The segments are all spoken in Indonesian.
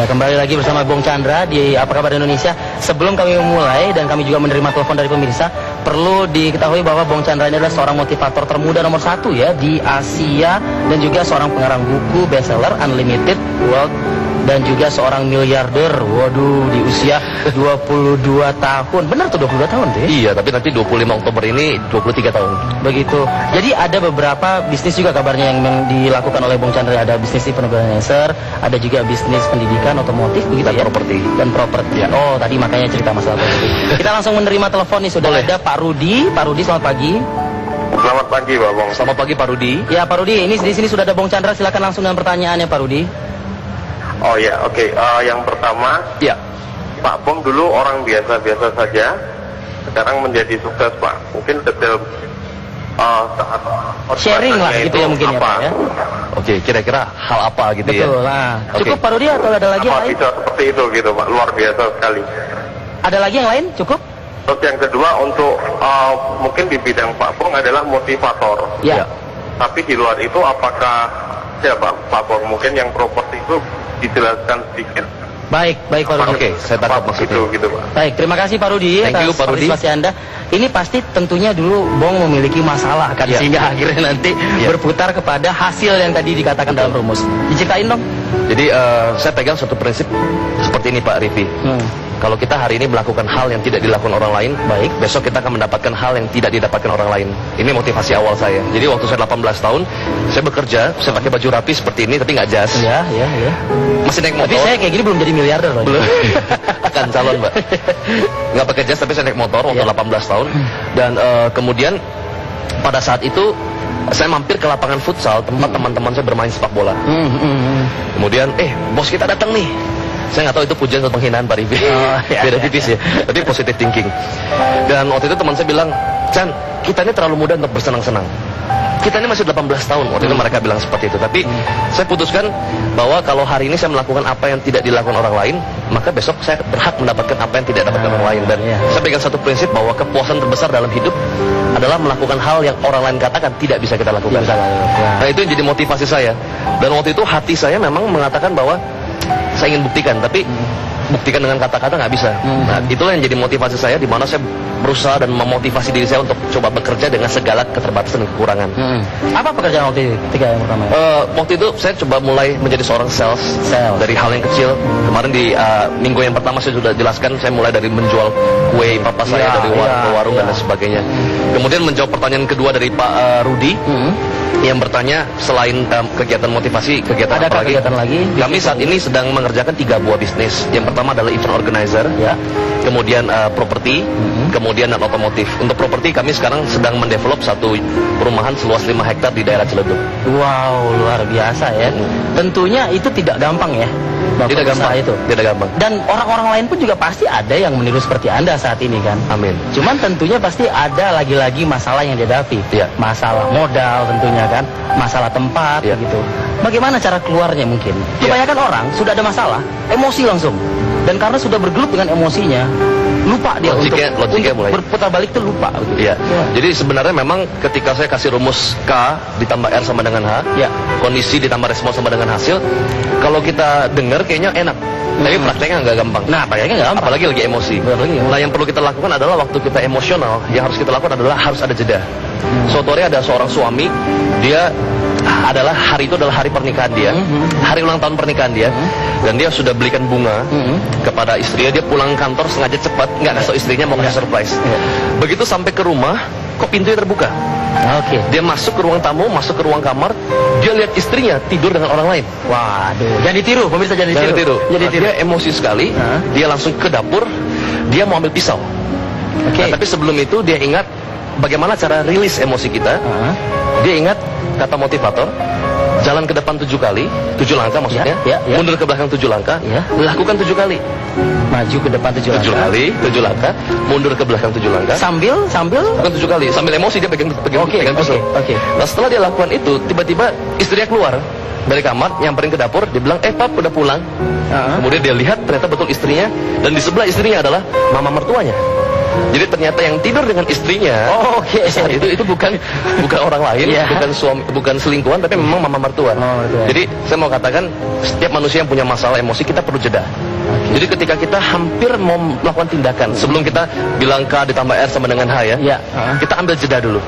Ya, kembali lagi bersama Bung Chandra di Apa Kabar Indonesia. Sebelum kami memulai dan kami juga menerima telepon dari pemirsa, perlu diketahui bahwa Bung Chandra ini adalah seorang motivator termuda nomor 1 ya di Asia, dan juga seorang pengarang buku bestseller Unlimited World, dan juga seorang miliarder. Waduh, di usia 22 tahun. Benar tuh 22 tahun tuh ya? Iya, tapi nanti 25 Oktober ini 23 tahun. Begitu. Jadi ada beberapa bisnis juga kabarnya yang dilakukan oleh Bung Chandra. Ada bisnis event organizer, ada juga bisnis pendidikan otomotif begitu dan ya? properti. Dan properti. Ya. Oh, tadi makanya cerita masalah properti. Kita langsung menerima telepon nih, sudah ada Pak Rudi. Pak Rudi, selamat pagi. Selamat pagi, Pak Bung. Selamat pagi, Pak Rudi. Ya, Pak Rudi, ini di sini sudah ada Bung Chandra. Silakan langsung dengan pertanyaannya, Pak Rudi. Oh ya, oke. Yang pertama, Ya. Pak Bung dulu orang biasa-biasa saja, sekarang menjadi sukses, Pak. Mungkin detail saat Sharing lah gitu ya mungkin apa? ya, Pak ya. Oke, kira-kira hal apa gitu ya? Betul. Nah, Oke. cukup Pak Rudi atau ada lagi yang Apa lain? bisa seperti itu gitu, Pak? Luar biasa sekali. Ada lagi yang lain? Cukup? Terus yang kedua untuk mungkin di bidang Pak Bung adalah motivator. Ya. Tapi di luar itu apakah Pak Bung mungkin yang properti itu dijelaskan sedikit? Baik, baik Pak Rudi. Oke, saya tangkap maksudnya. Gitu, Pak. Baik, terima kasih Pak Rudi Thank you, atas Pak Rudi. partisipasi Anda. Ini pasti tentunya dulu Bong memiliki masalah kan, Ya. sehingga akhirnya nanti berputar kepada hasil yang tadi dikatakan dalam rumus. Diceritain dong. Jadi saya pegang satu prinsip seperti ini, Pak Rifi. Kalau kita hari ini melakukan hal yang tidak dilakukan orang lain, baik, besok kita akan mendapatkan hal yang tidak didapatkan orang lain. Ini motivasi awal saya. Jadi waktu saya 18 tahun, saya bekerja, saya pakai baju rapi seperti ini, tapi nggak jas. Ya. Masih naik motor. Tapi saya kayak gini belum jadi miliarder loh. Belum. Akan calon, Mbak. Nggak pakai jas, tapi saya naik motor waktu 18 tahun. Dan kemudian pada saat itu saya mampir ke lapangan futsal tempat teman-teman saya bermain sepak bola. Kemudian, bos kita datang nih. Saya nggak tahu itu pujian atau penghinaan, Pak Rifi. Beda tipis ya. Tapi positive thinking. Dan waktu itu teman saya bilang, Chan, kita ini terlalu muda untuk bersenang-senang. Kita ini masih 18 tahun. Waktu itu mereka bilang seperti itu. Tapi saya putuskan bahwa kalau hari ini saya melakukan apa yang tidak dilakukan orang lain, maka besok saya berhak mendapatkan apa yang tidak didapatkan orang lain. Dan saya pegang satu prinsip bahwa kepuasan terbesar dalam hidup adalah melakukan hal yang orang lain katakan tidak bisa kita lakukan. Nah, itu yang jadi motivasi saya. Dan waktu itu hati saya memang mengatakan bahwa saya ingin buktikan, tapi buktikan dengan kata-kata nggak bisa. Nah, itulah yang jadi motivasi saya, di mana saya berusaha dan memotivasi diri saya untuk coba bekerja dengan segala keterbatasan dan kekurangan. Apa pekerjaan waktu itu? Tiga yang pertama. Waktu itu saya coba mulai menjadi seorang sales. Dari hal yang kecil. Kemarin di minggu yang pertama saya sudah jelaskan, saya mulai dari menjual kue papa saya dari warung ke warung dan lain sebagainya. Kemudian menjawab pertanyaan kedua dari Pak Rudi yang bertanya, selain kegiatan motivasi, kegiatan ada apa lagi? kegiatan lagi? Kami saat ini sedang mengerjakan 3 buah bisnis. Yang pertama adalah event organizer, kemudian properti, kemudian dan otomotif. Untuk properti kami sekarang sedang mendevelop satu perumahan seluas 5 hektar di daerah Ciledug. Wow, luar biasa ya. Tentunya itu tidak gampang ya. Tidak gampang itu. Tidak gampang. Dan orang-orang lain pun juga pasti ada yang meniru seperti Anda saat ini kan. Amin. Cuman tentunya pasti ada lagi-lagi masalah yang dihadapi. Masalah modal tentunya kan, masalah tempat gitu. Bagaimana cara keluarnya mungkin? Kebanyakan orang sudah ada masalah, emosi langsung. Dan karena sudah bergelut dengan emosinya, lupa dia logiknya untuk mulai berputar balik itu lupa. Iya. Jadi sebenarnya memang ketika saya kasih rumus K ditambah R sama dengan H, kondisi ditambah respon sama dengan hasil, kalau kita dengar kayaknya enak. Tapi prakteknya nggak gampang. Nah, prakteknya nggak gampang. Apalagi lagi emosi. Nah, yang perlu kita lakukan adalah waktu kita emosional, yang harus kita lakukan adalah harus ada jeda. Suatu hari ada seorang suami, dia adalah hari itu adalah hari pernikahan dia, hari ulang tahun pernikahan dia, dan dia sudah belikan bunga kepada istrinya. Dia pulang kantor sengaja cepat, nggak kasih tau istrinya, mau kasih surprise. Begitu sampai ke rumah, kok pintunya terbuka. Dia masuk ke ruang tamu, masuk ke ruang kamar, dia lihat istrinya tidur dengan orang lain. Waduh, jangan ditiru, pemirsa, jangan ditiru. Dia emosi sekali, dia langsung ke dapur, dia mau ambil pisau. Nah, tapi sebelum itu dia ingat bagaimana cara rilis emosi kita. Dia ingat kata motivator, jalan ke depan 7 kali, 7 langkah maksudnya, mundur ke belakang 7 langkah, lakukan 7 kali. Maju ke depan 7 langkah. 7 kali, 7 langkah, mundur ke belakang 7 langkah. Sambil? Bukan 7 kali, sambil emosi dia pegang pisau. Nah, setelah dia lakukan itu, tiba-tiba istrinya keluar dari kamar, nyamperin ke dapur, dia bilang, Pap, udah pulang. Kemudian dia lihat, ternyata betul istrinya, dan di sebelah istrinya adalah mama mertuanya. Jadi ternyata yang tidur dengan istrinya saat itu bukan orang lain, bukan suami, bukan selingkuhan, tapi memang mama mertua. Jadi saya mau katakan setiap manusia yang punya masalah emosi kita perlu jeda. Jadi ketika kita hampir mau melakukan tindakan, sebelum kita bilang K ditambah R sama dengan H ya, kita ambil jeda dulu.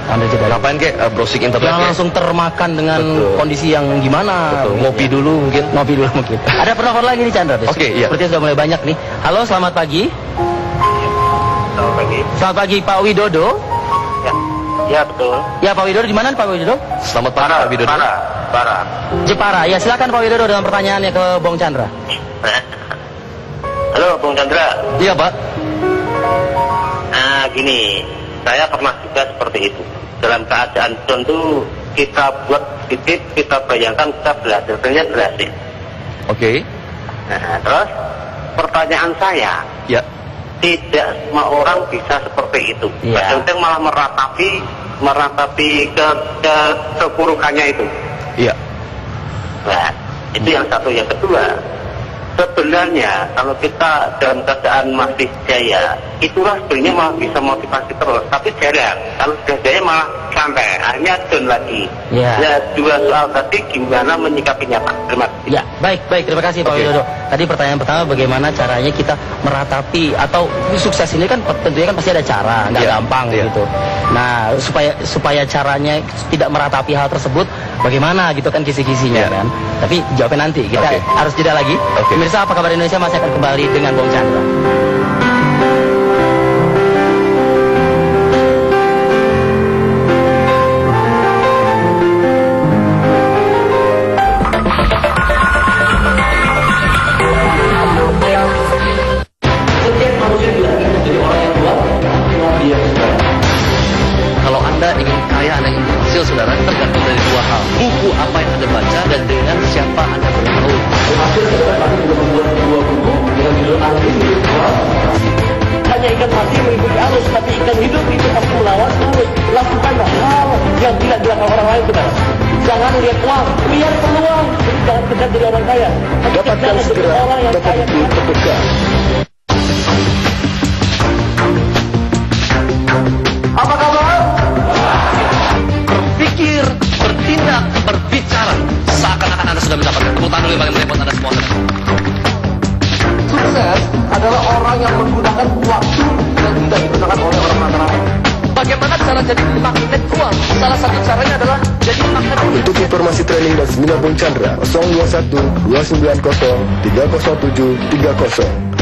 Ngapain kayak browsing internet? Jangan langsung termakan dengan kondisi yang gimana. Ngopi dulu mungkin. Ada penelpon lagi nih Chandra. Sepertinya sudah mulai banyak nih. Halo, selamat pagi. Selamat pagi. Selamat pagi Pak Widodo. Ya betul. Ya Pak Widodo, di mana Pak Widodo? Selamat pagi Pak Widodo. Jepara. Ya silakan Pak Widodo dengan pertanyaannya ke Bung Chandra. Halo Bung Chandra. Iya Pak. Nah gini, saya pernah juga seperti itu. Dalam keadaan tentu kita buat sedikit, kita bayangkan kita berhasil. Oke. Nah terus pertanyaan saya, tidak semua orang bisa seperti itu. Kadang-kadang malah meratapi keburukannya itu. Iya. Nah itu yang satu. Yang kedua, sebenarnya kalau kita dalam keadaan masih jaya, itulah sebenarnya malah bisa motivasi terus. Tapi jarang. Kalau sudah jaya malah santai, akhirnya down lagi. Ya dua soal tadi gimana menyikapinya Pak? Terima kasih. Ya baik, terima kasih Pak Widodo. Tadi pertanyaan pertama, bagaimana caranya kita meratapi atau sukses ini kan tentunya kan pasti ada cara, nggak gampang gitu. Nah supaya caranya tidak meratapi hal tersebut, bagaimana gitu kan kisi-kisinya kan. Tapi jawabnya nanti, kita harus jeda lagi. Pemirsa, apa kabar Indonesia masih akan kembali dengan Bung Chandra. Kalau Anda ingin kaya, Anda ingin berhasil, saudara, tergantung dari dua hal. Buku apa yang Anda baca dan dengan siapa Anda bergaul. Hanya ikan mati mengikuti arus, tapi ikan hidup itu harus melawan arus. Lakukan hal yang tidak dilakukan orang lain, saudara. Jangan lihat uang, lihat peluang. Jangan kejar jadi orang kaya. Dapatkan segera orang yang kaya terdekat. Apa kabar? Berpikir, bertindak, berbicara. Seakan-akan Anda sudah mendapatkan tepuk tangan yang paling merepot Anda semua. Sukses adalah orang yang menggunakan waktu yang tidak digunakan oleh orang lain. Bagaimana cara jadi magnet uang? Salah satu caranya adalah jadi magnet uang. Untuk informasi training dan seminar Bung Chandra 021 290 307 30.